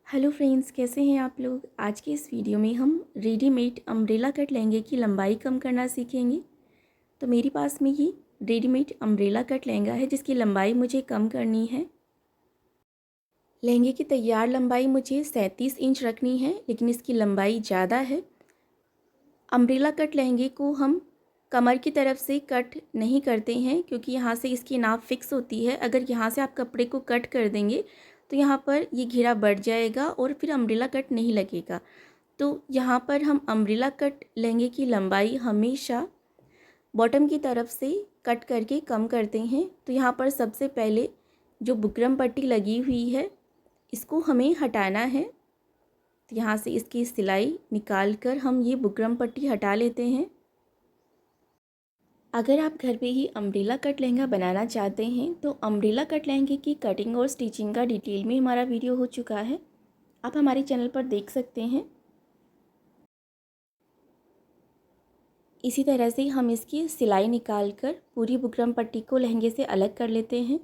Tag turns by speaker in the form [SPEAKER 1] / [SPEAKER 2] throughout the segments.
[SPEAKER 1] Hello friends, कैसे हैं आप लोग। आज के इस वीडियो में हम रेडीमेड अम्ब्रेला कट लहंगे की लंबाई कम करना सीखेंगे। तो मेरे पास में ये रेडीमेड अम्ब्रेला कट लहंगा है जिसकी लंबाई मुझे कम करनी है। लहंगे की तैयार लंबाई मुझे 37 इंच रखनी है, लेकिन इसकी लंबाई ज़्यादा है। अम्ब्रेला कट लहंगे को हम कमर की तरफ से कट नहीं करते हैं क्योंकि यहाँ से इसकी नाप फिक्स होती है। अगर यहाँ से आप कपड़े को कट कर देंगे तो यहाँ पर ये घेरा बढ़ जाएगा और फिर अम्ब्रेला कट नहीं लगेगा। तो यहाँ पर हम अम्ब्रेला कट लहंगे की लंबाई हमेशा बॉटम की तरफ से कट करके कम करते हैं। तो यहाँ पर सबसे पहले जो बुकरम पट्टी लगी हुई है इसको हमें हटाना है। तो यहाँ से इसकी सिलाई निकाल कर हम ये बुकरम पट्टी हटा लेते हैं। अगर आप घर पे ही अम्ब्रेला कट लहंगा बनाना चाहते हैं तो अम्ब्रेला कट लहंगे की कटिंग और स्टिचिंग का डिटेल में हमारा वीडियो हो चुका है, आप हमारे चैनल पर देख सकते हैं। इसी तरह से हम इसकी सिलाई निकाल कर पूरी बुकरम पट्टी को लहंगे से अलग कर लेते हैं।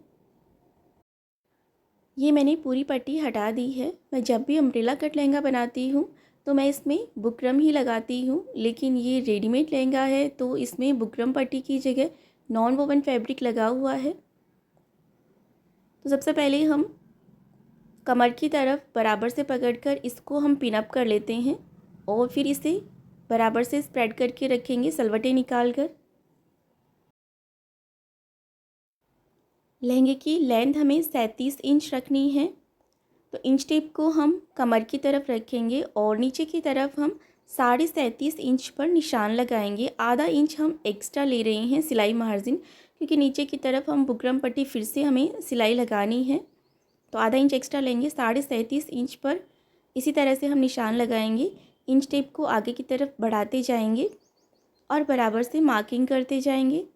[SPEAKER 1] ये मैंने पूरी पट्टी हटा दी है। मैं जब भी अम्ब्रेला कट लहंगा बनाती हूँ तो मैं इसमें बुकरम ही लगाती हूँ, लेकिन ये रेडीमेड लहंगा है तो इसमें बुकरम पट्टी की जगह नॉन वोवन फैब्रिक लगा हुआ है। तो सबसे पहले हम कमर की तरफ बराबर से पकड़कर इसको हम पिन अप कर लेते हैं और फिर इसे बराबर से स्प्रेड करके रखेंगे सलवटें निकाल कर। लहंगे की लेंथ हमें 37 इंच रखनी है। तो इंच टेप को हम कमर की तरफ रखेंगे और नीचे की तरफ हम 37.5 इंच पर निशान लगाएंगे। आधा इंच हम एक्स्ट्रा ले रहे हैं सिलाई मार्जिन, क्योंकि नीचे की तरफ हम बुकरम पट्टी फिर से हमें सिलाई लगानी है। तो आधा इंच एक्स्ट्रा लेंगे 37.5 इंच पर। इसी तरह से हम निशान लगाएंगे। इंच टेप को आगे की तरफ बढ़ाते जाएंगे और बराबर से मार्किंग करते जाएंगे।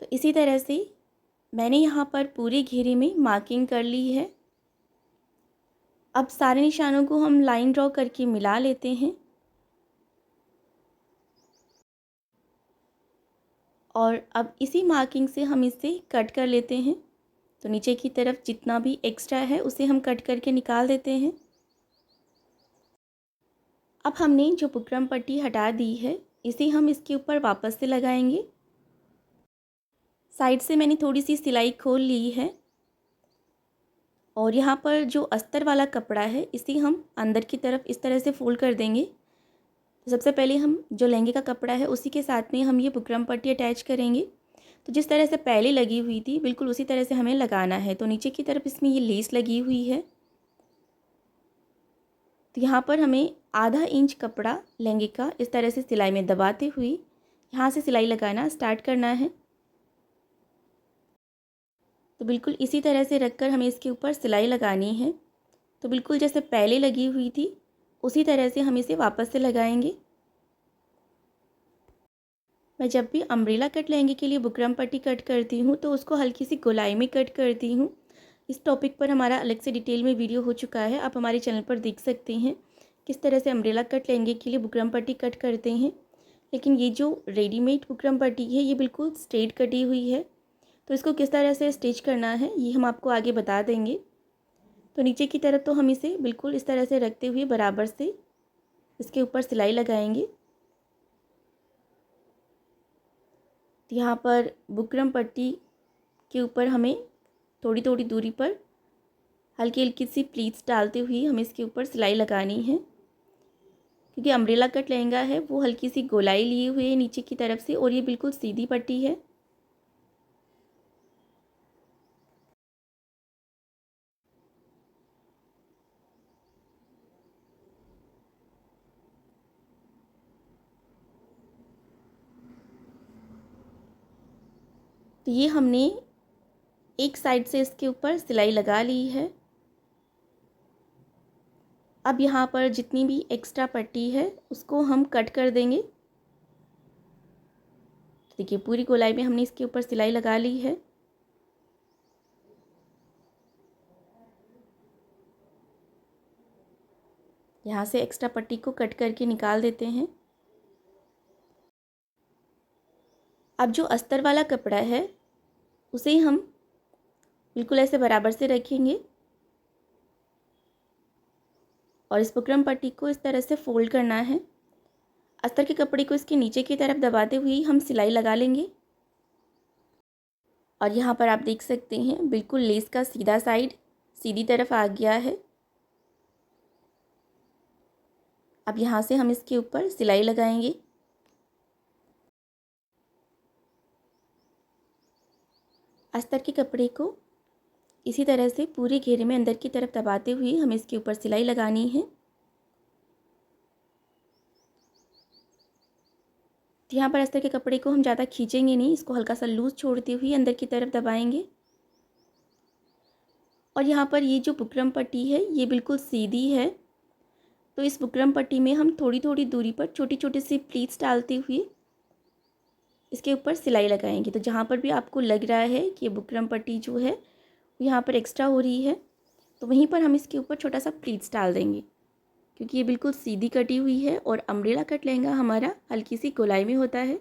[SPEAKER 1] तो इसी तरह से मैंने यहाँ पर पूरे घेरे में मार्किंग कर ली है। अब सारे निशानों को हम लाइन ड्रॉ करके मिला लेते हैं और अब इसी मार्किंग से हम इसे कट कर लेते हैं। तो नीचे की तरफ जितना भी एक्स्ट्रा है उसे हम कट करके निकाल देते हैं। अब हमने जो बुकरम पट्टी हटा दी है इसे हम इसके ऊपर वापस से लगाएंगे। साइड से मैंने थोड़ी सी सिलाई खोल ली है और यहाँ पर जो अस्तर वाला कपड़ा है इसे हम अंदर की तरफ इस तरह से फोल्ड कर देंगे। तो सबसे पहले हम जो लहंगे का कपड़ा है उसी के साथ में हम ये बुकरम पट्टी अटैच करेंगे। तो जिस तरह से पहले लगी हुई थी बिल्कुल उसी तरह से हमें लगाना है। तो नीचे की तरफ इसमें ये लेस लगी हुई है। तो यहाँ पर हमें आधा इंच कपड़ा लहंगे का इस तरह से सिलाई में दबाते हुए यहाँ से सिलाई लगाना स्टार्ट करना है। तो बिल्कुल इसी तरह से रखकर हमें इसके ऊपर सिलाई लगानी है। तो बिल्कुल जैसे पहले लगी हुई थी उसी तरह से हम इसे वापस से लगाएंगे। मैं जब भी अम्ब्रेला कट लहंगे के लिए बुकरम पट्टी कट करती हूँ तो उसको हल्की सी गोलाई में कट करती हूँ। इस टॉपिक पर हमारा अलग से डिटेल में वीडियो हो चुका है, आप हमारे चैनल पर देख सकते हैं किस तरह से अम्ब्रेला कट लहंगे के लिए बुकरम पट्टी कट करते हैं। लेकिन ये जो रेडीमेड बुकरम पट्टी है ये बिल्कुल स्ट्रेट कटी हुई है, तो इसको किस तरह से स्टिच करना है ये हम आपको आगे बता देंगे। तो नीचे की तरफ तो हम इसे बिल्कुल इस तरह से रखते हुए बराबर से इसके ऊपर सिलाई लगाएंगे। यहाँ पर बुकरम पट्टी के ऊपर हमें थोड़ी थोड़ी दूरी पर हल्की हल्की सी प्लीट्स डालते हुए हमें इसके ऊपर सिलाई लगानी है, क्योंकि अम्ब्रेला कट लहंगा है वो हल्की सी गोलाई लिए हुए है नीचे की तरफ से और ये बिल्कुल सीधी पट्टी है। तो ये हमने एक साइड से इसके ऊपर सिलाई लगा ली है। अब यहाँ पर जितनी भी एक्स्ट्रा पट्टी है उसको हम कट कर देंगे। देखिए पूरी गोलाई में हमने इसके ऊपर सिलाई लगा ली है। यहाँ से एक्स्ट्रा पट्टी को कट करके निकाल देते हैं। अब जो अस्तर वाला कपड़ा है उसे हम बिल्कुल ऐसे बराबर से रखेंगे और इस बुकरम पट्टी को इस तरह से फोल्ड करना है। अस्तर के कपड़े को इसके नीचे की तरफ दबाते हुए हम सिलाई लगा लेंगे। और यहाँ पर आप देख सकते हैं बिल्कुल लेस का सीधा साइड सीधी तरफ आ गया है। अब यहाँ से हम इसके ऊपर सिलाई लगाएंगे। अस्तर के कपड़े को इसी तरह से पूरे घेरे में अंदर की तरफ दबाते हुए हमें इसके ऊपर सिलाई लगानी है। तो यहाँ पर अस्तर के कपड़े को हम ज़्यादा खींचेंगे नहीं, इसको हल्का सा लूज़ छोड़ते हुए अंदर की तरफ दबाएंगे। और यहाँ पर ये जो बुकरम पट्टी है ये बिल्कुल सीधी है, तो इस बुकरम पट्टी में हम थोड़ी थोड़ी दूरी पर छोटी छोटी सी प्लीट्स डालते हुए इसके ऊपर सिलाई लगाएंगे। तो जहाँ पर भी आपको लग रहा है कि ये बुकरम पट्टी जो है यहाँ पर एक्स्ट्रा हो रही है, तो वहीं पर हम इसके ऊपर छोटा सा प्लीट्स डाल देंगे, क्योंकि ये बिल्कुल सीधी कटी हुई है और अम्ब्रेला कट लहंगा हमारा हल्की सी गोलाई में होता है।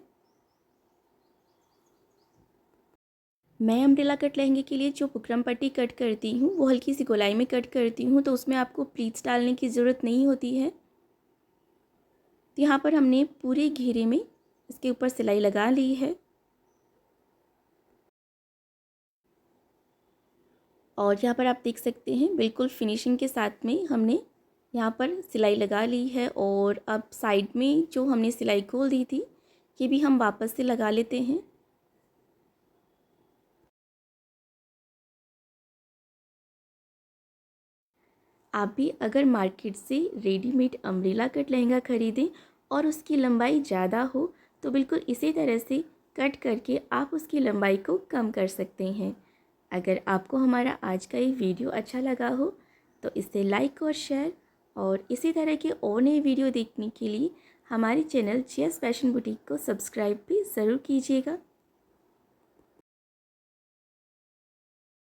[SPEAKER 1] मैं अम्ब्रेला कट लहंगे के लिए जो बुकरम पट्टी कट करती हूँ वो हल्की सी गोलाई में कट करती हूँ, तो उसमें आपको प्लीट्स डालने की ज़रूरत नहीं होती है। तो यहाँ पर हमने पूरे घेरे में इसके ऊपर सिलाई लगा ली है और यहाँ पर आप देख सकते हैं बिल्कुल फिनिशिंग के साथ में हमने यहाँ पर सिलाई लगा ली है। और अब साइड में जो हमने सिलाई खोल दी थी ये भी हम वापस से लगा लेते हैं। आप भी अगर मार्केट से रेडीमेड अम्ब्रेला कट लहंगा ख़रीदें और उसकी लंबाई ज़्यादा हो तो बिल्कुल इसी तरह से कट करके आप उसकी लंबाई को कम कर सकते हैं। अगर आपको हमारा आज का ये वीडियो अच्छा लगा हो तो इसे लाइक और शेयर, और इसी तरह के और नए वीडियो देखने के लिए हमारे चैनल जियाज़ फैशन बुटीक को सब्सक्राइब भी ज़रूर कीजिएगा।